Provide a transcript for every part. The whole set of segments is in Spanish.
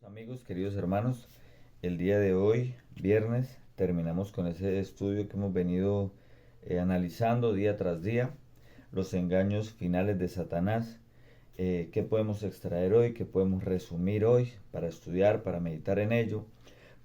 Amigos, queridos hermanos, el día de hoy, viernes, terminamos con ese estudio que hemos venido analizando día tras día, los engaños finales de Satanás. ¿Qué podemos extraer hoy? ¿Qué podemos resumir hoy para estudiar, para meditar en ello?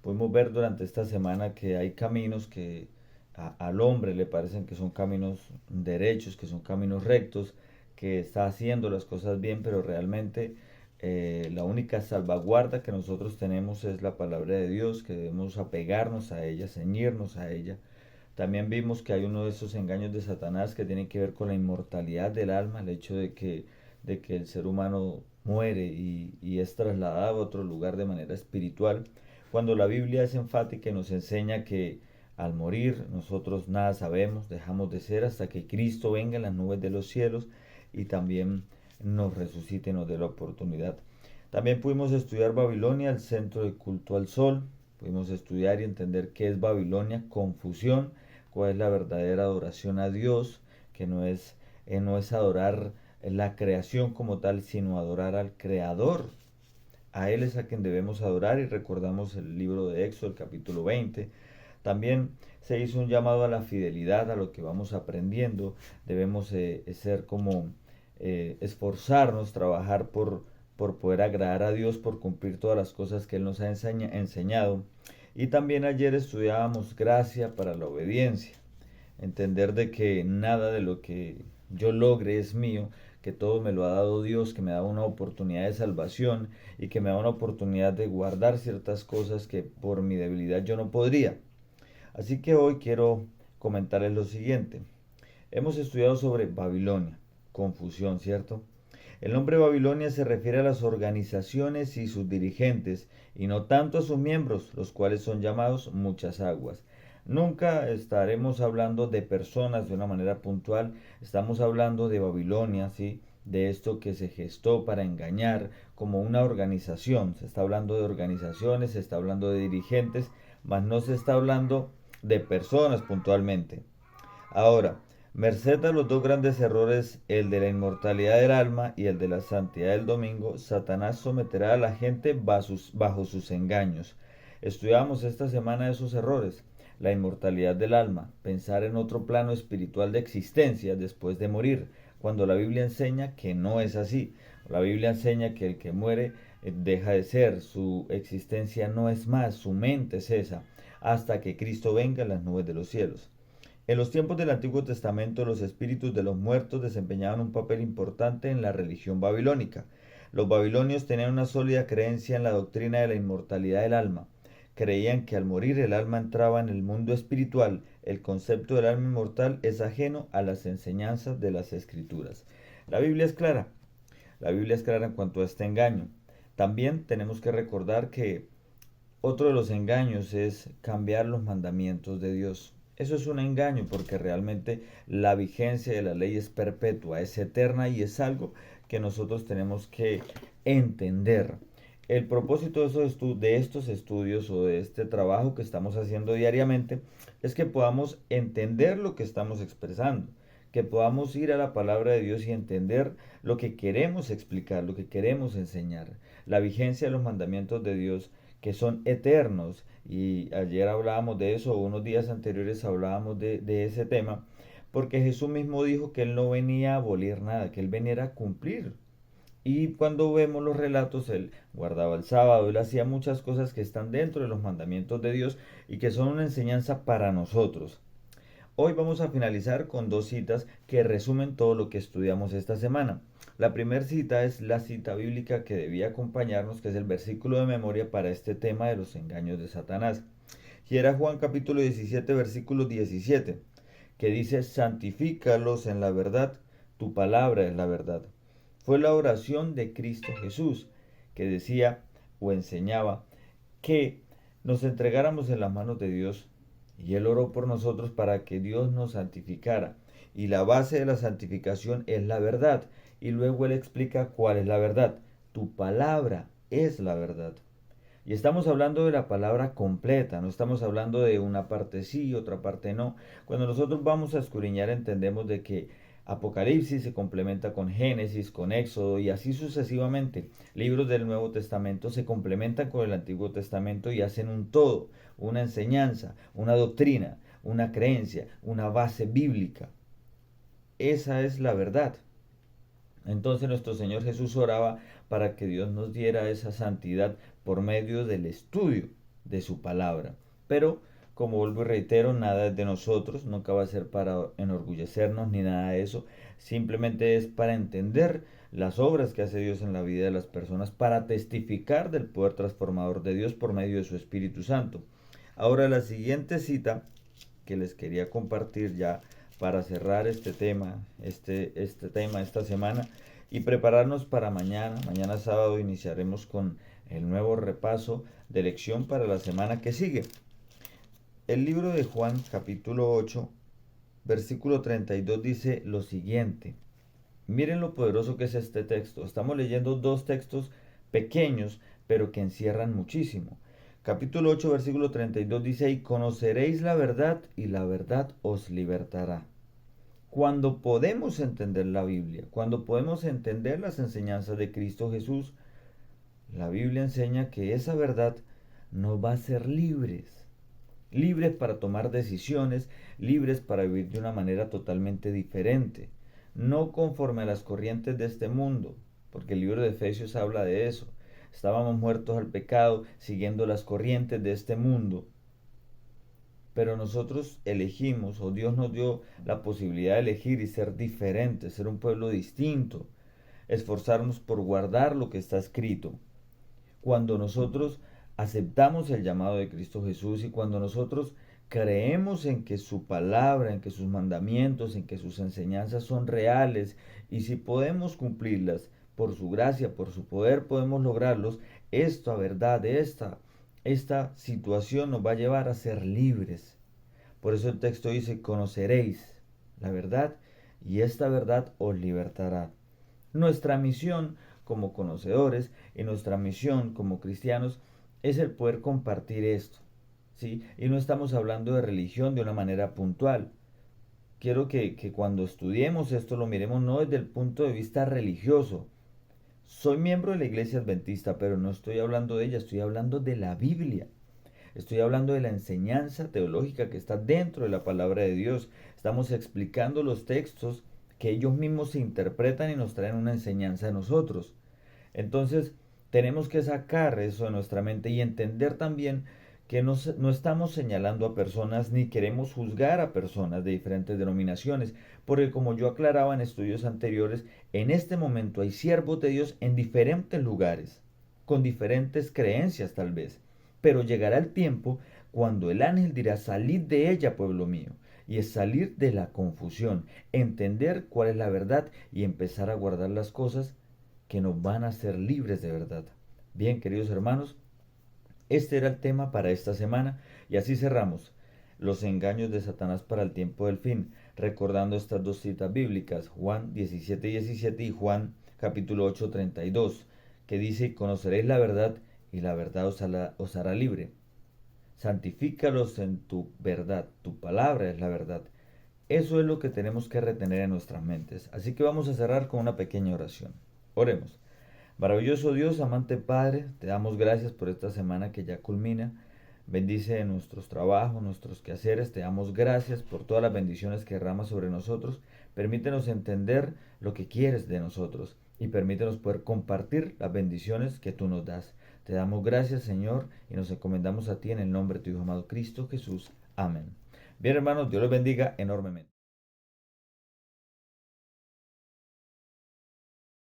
Podemos ver durante esta semana que hay caminos que al hombre le parecen que son caminos derechos, que son caminos rectos, que está haciendo las cosas bien, pero realmente la única salvaguarda que nosotros tenemos es la palabra de Dios, que debemos apegarnos a ella, ceñirnos a ella. También vimos que hay uno de esos engaños de Satanás que tiene que ver con la inmortalidad del alma, el hecho de que el ser humano muere y es trasladado a otro lugar de manera espiritual, cuando la Biblia es enfática y nos enseña que al morir nosotros nada sabemos, dejamos de ser hasta que Cristo venga en las nubes de los cielos y también nos resucite y nos dé la oportunidad. También pudimos estudiar Babilonia, el centro de culto al sol. Pudimos estudiar y entender qué es Babilonia, confusión, cuál es la verdadera adoración a Dios, que no es adorar la creación como tal, sino adorar al Creador. A Él es a quien debemos adorar y recordamos el libro de Éxodo, el capítulo 20. También se hizo un llamado a la fidelidad, a lo que vamos aprendiendo. Debemos ser como esforzarnos, trabajar por poder agradar a Dios, por cumplir todas las cosas que Él nos ha enseñado. Y también ayer estudiábamos gracia para la obediencia. Entender de que nada de lo que yo logre es mío, que todo me lo ha dado Dios, que me da una oportunidad de salvación y que me da una oportunidad de guardar ciertas cosas que por mi debilidad yo no podría. Así que hoy quiero comentarles lo siguiente. Hemos estudiado sobre Babilonia, confusión, ¿cierto? El nombre Babilonia se refiere a las organizaciones y sus dirigentes, y no tanto a sus miembros, los cuales son llamados muchas aguas. Nunca estaremos hablando de personas de una manera puntual, estamos hablando de Babilonia, ¿sí? De esto que se gestó para engañar como una organización. Se está hablando de organizaciones, se está hablando de dirigentes, mas no se está hablando de personas puntualmente. Ahora, merced a los dos grandes errores, el de la inmortalidad del alma y el de la santidad del domingo, Satanás someterá a la gente bajo sus engaños. Estudiamos esta semana esos errores. La inmortalidad del alma, pensar en otro plano espiritual de existencia después de morir, cuando la Biblia enseña que no es así. La Biblia enseña que el que muere deja de ser, su existencia no es más, su mente es esa, hasta que Cristo venga en las nubes de los cielos. En los tiempos del Antiguo Testamento, los espíritus de los muertos desempeñaban un papel importante en la religión babilónica. Los babilonios tenían una sólida creencia en la doctrina de la inmortalidad del alma. Creían que al morir el alma entraba en el mundo espiritual. El concepto del alma inmortal es ajeno a las enseñanzas de las Escrituras. La Biblia es clara. La Biblia es clara en cuanto a este engaño. También tenemos que recordar que otro de los engaños es cambiar los mandamientos de Dios. Eso es un engaño porque realmente la vigencia de la ley es perpetua, es eterna y es algo que nosotros tenemos que entender. El propósito de estos estudios o de este trabajo que estamos haciendo diariamente es que podamos entender lo que estamos expresando, que podamos ir a la palabra de Dios y entender lo que queremos explicar, lo que queremos enseñar. La vigencia de los mandamientos de Dios que son eternos. Y ayer hablábamos de eso, unos días anteriores hablábamos de ese tema, porque Jesús mismo dijo que Él no venía a abolir nada, que Él venía a cumplir. Y cuando vemos los relatos, Él guardaba el sábado, Él hacía muchas cosas que están dentro de los mandamientos de Dios y que son una enseñanza para nosotros. Hoy vamos a finalizar con dos citas que resumen todo lo que estudiamos esta semana. La primera cita es la cita bíblica que debía acompañarnos, que es el versículo de memoria para este tema de los engaños de Satanás. Y era Juan capítulo 17, versículo 17, que dice, santifícalos en la verdad, tu palabra es la verdad. Fue la oración de Cristo Jesús, que decía o enseñaba que nos entregáramos en las manos de Dios y Él oró por nosotros para que Dios nos santificara. Y la base de la santificación es la verdad. Y luego Él explica cuál es la verdad. Tu palabra es la verdad. Y estamos hablando de la palabra completa, no estamos hablando de una parte sí, otra parte no. Cuando nosotros vamos a escudriñar entendemos de que Apocalipsis se complementa con Génesis, con Éxodo y así sucesivamente. Libros del Nuevo Testamento se complementan con el Antiguo Testamento y hacen un todo, una enseñanza, una doctrina, una creencia, una base bíblica. Esa es la verdad. Entonces nuestro Señor Jesús oraba para que Dios nos diera esa santidad por medio del estudio de su palabra. Pero, como vuelvo y reitero, nada es de nosotros, nunca va a ser para enorgullecernos ni nada de eso. Simplemente es para entender las obras que hace Dios en la vida de las personas, para testificar del poder transformador de Dios por medio de su Espíritu Santo. Ahora la siguiente cita que les quería compartir ya para cerrar este tema esta semana y prepararnos para mañana. Mañana sábado iniciaremos con el nuevo repaso de lección para la semana que sigue. El libro de Juan, capítulo 8, versículo 32 dice lo siguiente. Miren lo poderoso que es este texto. Estamos leyendo dos textos pequeños, pero que encierran muchísimo. Capítulo 8, versículo 32 dice, y conoceréis la verdad, y la verdad os libertará. Cuando podemos entender la Biblia, cuando podemos entender las enseñanzas de Cristo Jesús, la Biblia enseña que esa verdad nos va a hacer libres. Libres para tomar decisiones, libres para vivir de una manera totalmente diferente. No conforme a las corrientes de este mundo, porque el libro de Efesios habla de eso. Estábamos muertos al pecado, siguiendo las corrientes de este mundo. Pero nosotros elegimos, o Dios nos dio la posibilidad de elegir y ser diferentes, ser un pueblo distinto, esforzarnos por guardar lo que está escrito. Cuando nosotros aceptamos el llamado de Cristo Jesús y cuando nosotros creemos en que su palabra, en que sus mandamientos, en que sus enseñanzas son reales y si podemos cumplirlas por su gracia, por su poder, podemos lograrlos, esta verdad, esta situación nos va a llevar a ser libres. Por eso el texto dice, conoceréis la verdad y esta verdad os libertará. Nuestra misión como conocedores y nuestra misión como cristianos es el poder compartir esto, ¿sí? Y no estamos hablando de religión de una manera puntual. Quiero que cuando estudiemos esto lo miremos no desde el punto de vista religioso. Soy miembro de la Iglesia Adventista, pero no estoy hablando de ella, estoy hablando de la Biblia. Estoy hablando de la enseñanza teológica que está dentro de la palabra de Dios. Estamos explicando los textos que ellos mismos se interpretan y nos traen una enseñanza a nosotros. Entonces, tenemos que sacar eso de nuestra mente y entender también que no estamos señalando a personas ni queremos juzgar a personas de diferentes denominaciones, porque como yo aclaraba en estudios anteriores, en este momento hay siervos de Dios en diferentes lugares, con diferentes creencias tal vez, pero llegará el tiempo cuando el ángel dirá, salid de ella, pueblo mío, y es salir de la confusión, entender cuál es la verdad y empezar a guardar las cosas que nos van a hacer libres de verdad. Bien, queridos hermanos, este era el tema para esta semana y así cerramos los engaños de Satanás para el tiempo del fin, recordando estas dos citas bíblicas, Juan 17:17 y Juan capítulo 8:32, que dice, conoceréis la verdad y la verdad os hará libre. Santifícalos en tu verdad, tu palabra es la verdad. Eso es lo que tenemos que retener en nuestras mentes. Así que vamos a cerrar con una pequeña oración. Oremos. Maravilloso Dios, amante Padre, te damos gracias por esta semana que ya culmina. Bendice nuestros trabajos, nuestros quehaceres. Te damos gracias por todas las bendiciones que derramas sobre nosotros. Permítenos entender lo que quieres de nosotros y permítenos poder compartir las bendiciones que tú nos das. Te damos gracias, Señor, y nos encomendamos a ti en el nombre de tu Hijo amado Cristo Jesús. Amén. Bien, hermanos, Dios los bendiga enormemente.